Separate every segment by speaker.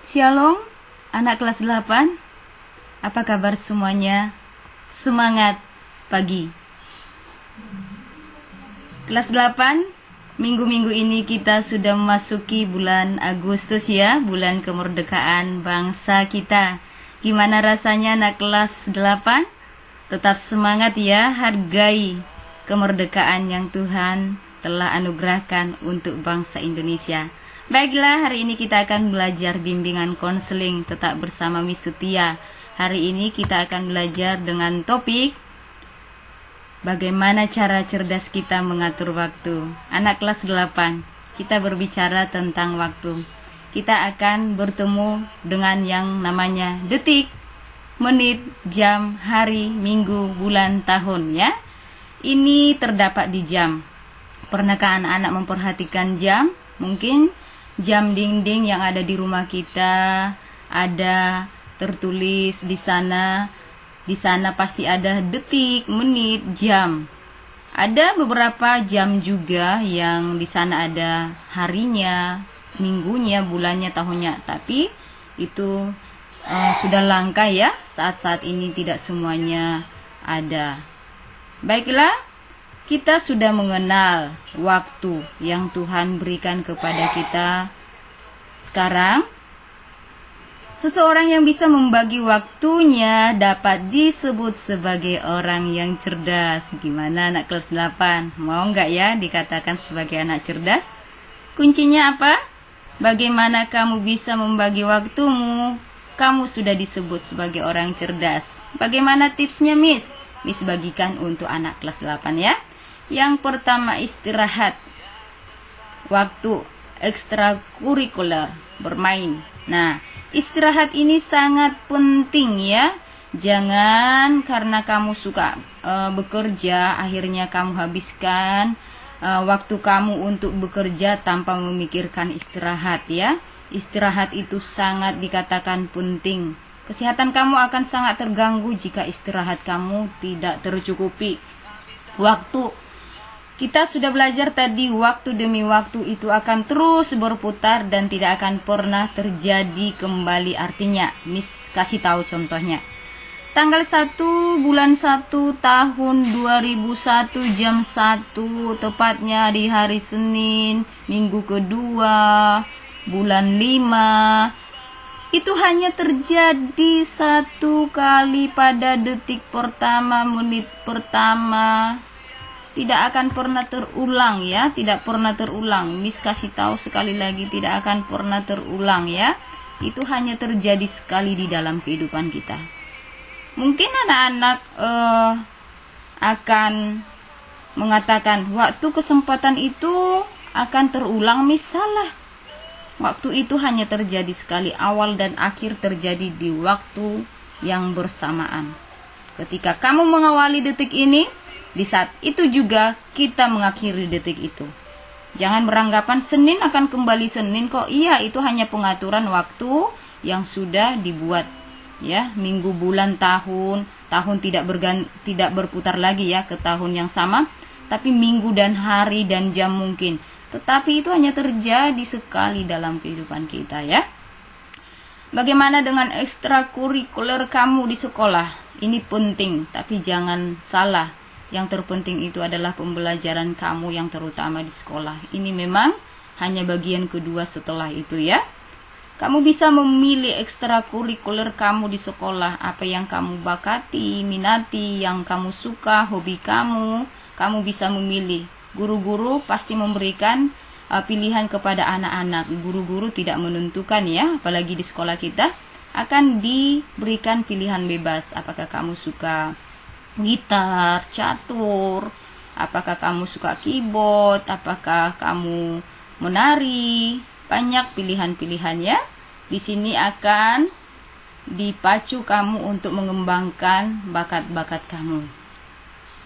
Speaker 1: Shalom, anak kelas 8. Apa kabar semuanya? Semangat pagi. Kelas 8, minggu-minggu ini kita sudah memasuki bulan Agustus ya, bulan kemerdekaan bangsa kita. Gimana rasanya anak kelas 8? Tetap semangat ya, hargai kemerdekaan yang Tuhan telah anugerahkan untuk bangsa Indonesia. Baiklah, hari ini kita akan belajar bimbingan konseling tetap bersama Miss Setia. Hari ini kita akan belajar dengan topik bagaimana cara cerdas kita mengatur waktu. Anak kelas 8, kita berbicara tentang waktu. Kita akan bertemu dengan yang namanya detik, menit, jam, hari, minggu, bulan, tahun ya. Ini terdapat di jam. Pernahkah anak-anak memperhatikan jam? Mungkin jam dinding yang ada di rumah kita ada tertulis di sana. Di sana pasti ada detik, menit, jam. Ada beberapa jam juga yang di sana ada harinya, minggunya, bulannya, tahunnya. Tapi itu sudah langka ya. Saat-saat ini tidak semuanya ada. Baiklah, kita sudah mengenal waktu yang Tuhan berikan kepada kita. Sekarang, seseorang yang bisa membagi waktunya dapat disebut sebagai orang yang cerdas. Gimana anak kelas 8? Mau nggak ya dikatakan sebagai anak cerdas? Kuncinya apa? Bagaimana kamu bisa membagi waktumu? Kamu sudah disebut sebagai orang cerdas. Bagaimana tipsnya, Miss? Miss bagikan untuk anak kelas 8 ya. Yang pertama, istirahat. Waktu ekstrakurikuler, bermain. Nah, istirahat ini sangat penting ya. Jangan karena kamu suka bekerja, akhirnya kamu habiskan waktu kamu untuk bekerja tanpa memikirkan istirahat ya. Istirahat itu sangat dikatakan penting. Kesehatan kamu akan sangat terganggu jika istirahat kamu tidak tercukupi. Waktu kita sudah belajar tadi, waktu demi waktu itu akan terus berputar dan tidak akan pernah terjadi kembali. Artinya, Miss kasih tahu contohnya. Tanggal 1 bulan 1 tahun 2001 jam 1, tepatnya di hari Senin, minggu kedua, bulan 5. Itu hanya terjadi satu kali pada detik pertama, menit pertama. Tidak akan pernah terulang ya, tidak pernah terulang. Miss kasih tahu sekali lagi, tidak akan pernah terulang ya. Itu hanya terjadi sekali di dalam kehidupan kita. Mungkin anak-anak akan mengatakan waktu kesempatan itu akan terulang. Miss salah. Waktu itu hanya terjadi sekali, awal dan akhir terjadi di waktu yang bersamaan. Ketika kamu mengawali detik ini, di saat itu juga kita mengakhiri detik itu. Jangan beranggapan Senin akan kembali Senin kok. Iya, itu hanya pengaturan waktu yang sudah dibuat ya. Minggu, bulan, tahun tidak berputar lagi ya ke tahun yang sama, tapi minggu dan hari dan jam mungkin. Tetapi itu hanya terjadi sekali dalam kehidupan kita ya. Bagaimana dengan ekstrakurikuler kamu di sekolah? Ini penting, tapi jangan salah. Yang terpenting itu adalah pembelajaran kamu yang terutama di sekolah. Ini memang hanya bagian kedua setelah itu ya. Kamu bisa memilih ekstrakurikuler kamu di sekolah. Apa yang kamu bakati, minati, yang kamu suka, hobi kamu. Kamu bisa memilih. Guru-guru pasti memberikan pilihan kepada anak-anak. Guru-guru tidak menentukan ya, apalagi di sekolah kita. Akan diberikan pilihan bebas. Apakah kamu suka gitar, catur, apakah kamu suka keyboard, apakah kamu menari, banyak pilihan-pilihan ya. Di sini akan dipacu kamu untuk mengembangkan bakat-bakat kamu.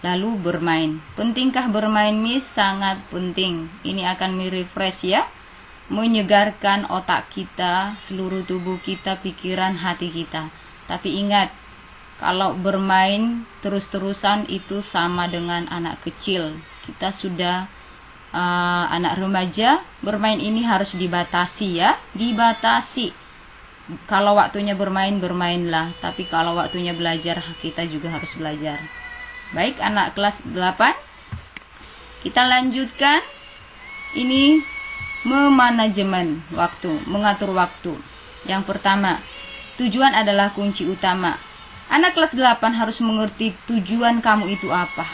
Speaker 1: Lalu bermain. Pentingkah bermain, Miss? Sangat penting. Ini akan merefresh ya, menyegarkan otak kita, seluruh tubuh kita, pikiran, hati kita. Tapi ingat, kalau bermain terus-terusan itu sama dengan anak kecil. Kita sudah anak remaja, bermain ini harus dibatasi ya. Dibatasi. Kalau waktunya bermain, bermainlah. Tapi kalau waktunya belajar, kita juga harus belajar. Baik, anak kelas 8, kita lanjutkan. Ini memanajemen waktu, mengatur waktu. Yang pertama, tujuan adalah kunci utama. Anak kelas 8 harus mengerti tujuan kamu itu apa.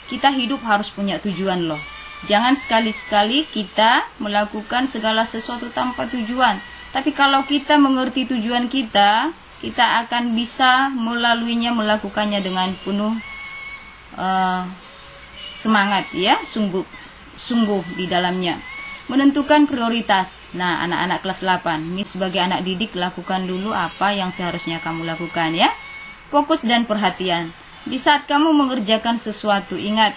Speaker 1: Kita hidup harus punya tujuan loh. Jangan sekali-sekali kita melakukan segala sesuatu tanpa tujuan. Tapi kalau kita mengerti tujuan kita, kita akan bisa melaluinya, melakukannya dengan penuh semangat ya, sungguh di dalamnya. Menentukan prioritas. Nah, anak-anak kelas 8, Miss sebagai anak didik, lakukan dulu apa yang seharusnya kamu lakukan ya. Fokus dan perhatian. Di saat kamu mengerjakan sesuatu, ingat,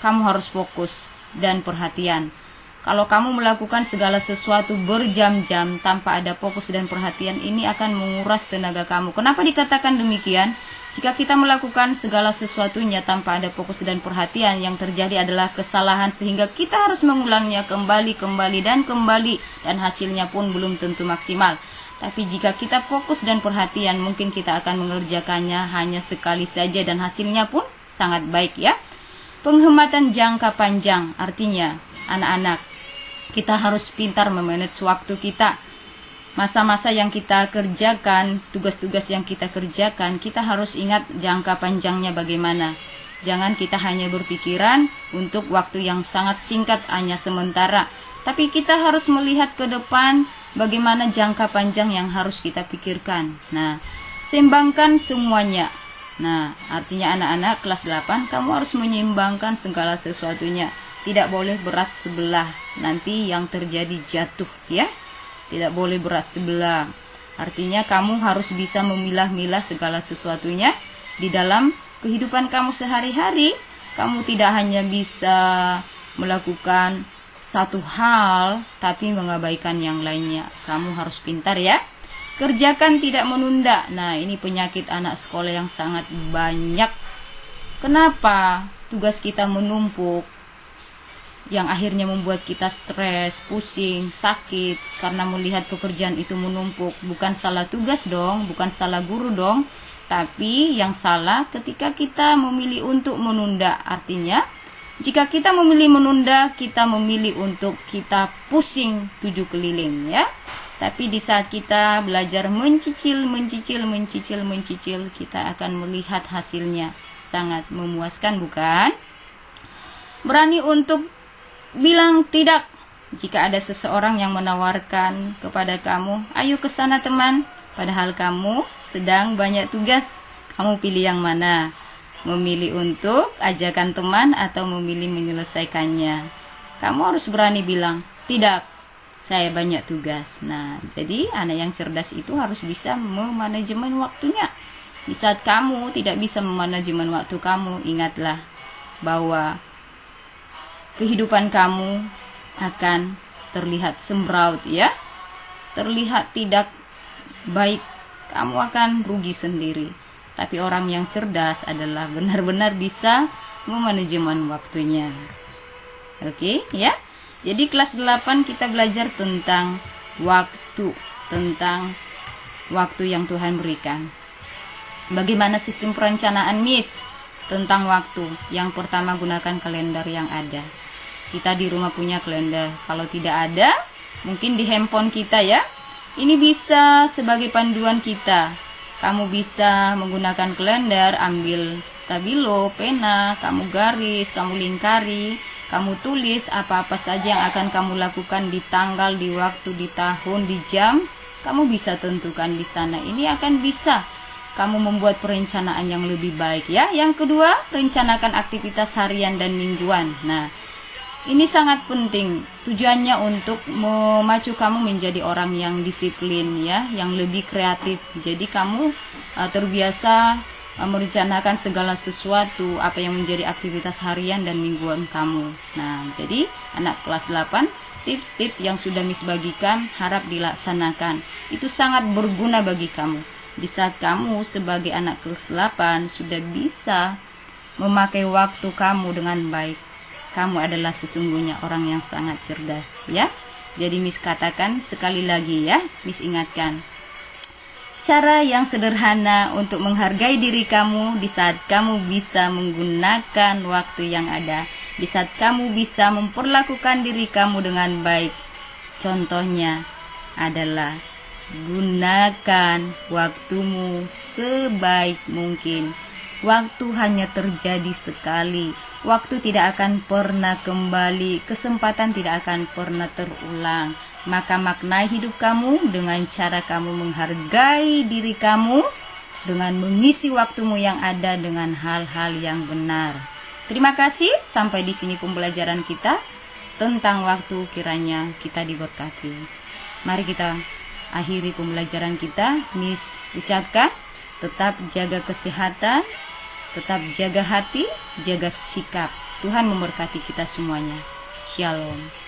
Speaker 1: kamu harus fokus dan perhatian. Kalau kamu melakukan segala sesuatu berjam-jam tanpa ada fokus dan perhatian, ini akan menguras tenaga kamu. Kenapa dikatakan demikian? Jika kita melakukan segala sesuatunya tanpa ada fokus dan perhatian, yang terjadi adalah kesalahan sehingga kita harus mengulangnya kembali dan hasilnya pun belum tentu maksimal. Tapi jika kita fokus dan perhatian, mungkin kita akan mengerjakannya hanya sekali saja dan hasilnya pun sangat baik ya. Penghematan jangka panjang, artinya anak-anak, kita harus pintar memanage waktu kita. Masa-masa yang kita kerjakan, tugas-tugas yang kita kerjakan, kita harus ingat jangka panjangnya bagaimana. Jangan kita hanya berpikiran untuk waktu yang sangat singkat, hanya sementara. Tapi kita harus melihat ke depan bagaimana jangka panjang yang harus kita pikirkan. Nah, seimbangkan semuanya. Nah, artinya anak-anak kelas 8, kamu harus menyeimbangkan segala sesuatunya. Tidak boleh berat sebelah, nanti yang terjadi jatuh ya. Tidak boleh berat sebelah. Artinya kamu harus bisa memilah-milah segala sesuatunya di dalam kehidupan kamu sehari-hari. Kamu tidak hanya bisa melakukan satu hal tapi mengabaikan yang lainnya. Kamu harus pintar ya. Kerjakan tidak menunda. Nah, ini penyakit anak sekolah yang sangat banyak. Kenapa? Tugas kita menumpuk, yang akhirnya membuat kita stres, pusing, sakit karena melihat pekerjaan itu menumpuk. Bukan salah tugas dong, bukan salah guru dong, tapi yang salah ketika kita memilih untuk menunda. Artinya, jika kita memilih menunda, kita memilih untuk kita pusing 7 keliling ya. Tapi di saat kita belajar mencicil, kita akan melihat hasilnya. Sangat memuaskan, bukan? Berani untuk bilang tidak jika ada seseorang yang menawarkan kepada kamu, ayo ke sana teman, padahal kamu sedang banyak tugas. Kamu pilih yang mana? Memilih untuk ajakan teman atau memilih menyelesaikannya? Kamu harus berani bilang, tidak, saya banyak tugas. Nah, jadi anak yang cerdas itu harus bisa memanajemen waktunya. Di saat kamu tidak bisa memanajemen waktu kamu, ingatlah bahwa kehidupan kamu akan terlihat sembraut ya. Terlihat tidak baik. Kamu akan rugi sendiri. Tapi orang yang cerdas adalah benar-benar bisa memanajemen waktunya. Oke, ya. Jadi kelas 8 kita belajar tentang waktu yang Tuhan berikan. Bagaimana sistem perencanaan Miss tentang waktu? Yang pertama, gunakan kalender yang ada. Kita di rumah punya kalender. Kalau tidak ada, mungkin di handphone kita ya. Ini bisa sebagai panduan kita. Kamu bisa menggunakan kalender, ambil stabilo, pena, kamu garis, kamu lingkari, kamu tulis apa-apa saja yang akan kamu lakukan di tanggal, di waktu, di tahun, di jam. Kamu bisa tentukan di sana. Ini akan bisa kamu membuat perencanaan yang lebih baik ya. Yang kedua, rencanakan aktivitas harian dan mingguan. Nah, ini sangat penting. Tujuannya untuk memacu kamu menjadi orang yang disiplin ya, yang lebih kreatif. Jadi kamu terbiasa merencanakan segala sesuatu apa yang menjadi aktivitas harian dan mingguan kamu. Nah, jadi anak kelas 8, tips-tips yang sudah Miss bagikan harap dilaksanakan. Itu sangat berguna bagi kamu. Di saat kamu sebagai anak kelas 8 sudah bisa memakai waktu kamu dengan baik, kamu adalah sesungguhnya orang yang sangat cerdas ya. Jadi Miss katakan sekali lagi ya, Miss ingatkan. Cara yang sederhana untuk menghargai diri kamu di saat kamu bisa menggunakan waktu yang ada, di saat kamu bisa memperlakukan diri kamu dengan baik. Contohnya adalah gunakan waktumu sebaik mungkin. Waktu hanya terjadi sekali. Waktu tidak akan pernah kembali. Kesempatan tidak akan pernah terulang. Maka maknai hidup kamu dengan cara kamu menghargai diri kamu, dengan mengisi waktumu yang ada dengan hal-hal yang benar. Terima kasih, sampai di sini pembelajaran kita tentang waktu. Kiranya kita diberkati. Mari kita akhiri pembelajaran kita. Miss ucapkan, tetap jaga kesehatan, tetap jaga hati, jaga sikap. Tuhan memberkati kita semuanya. Shalom.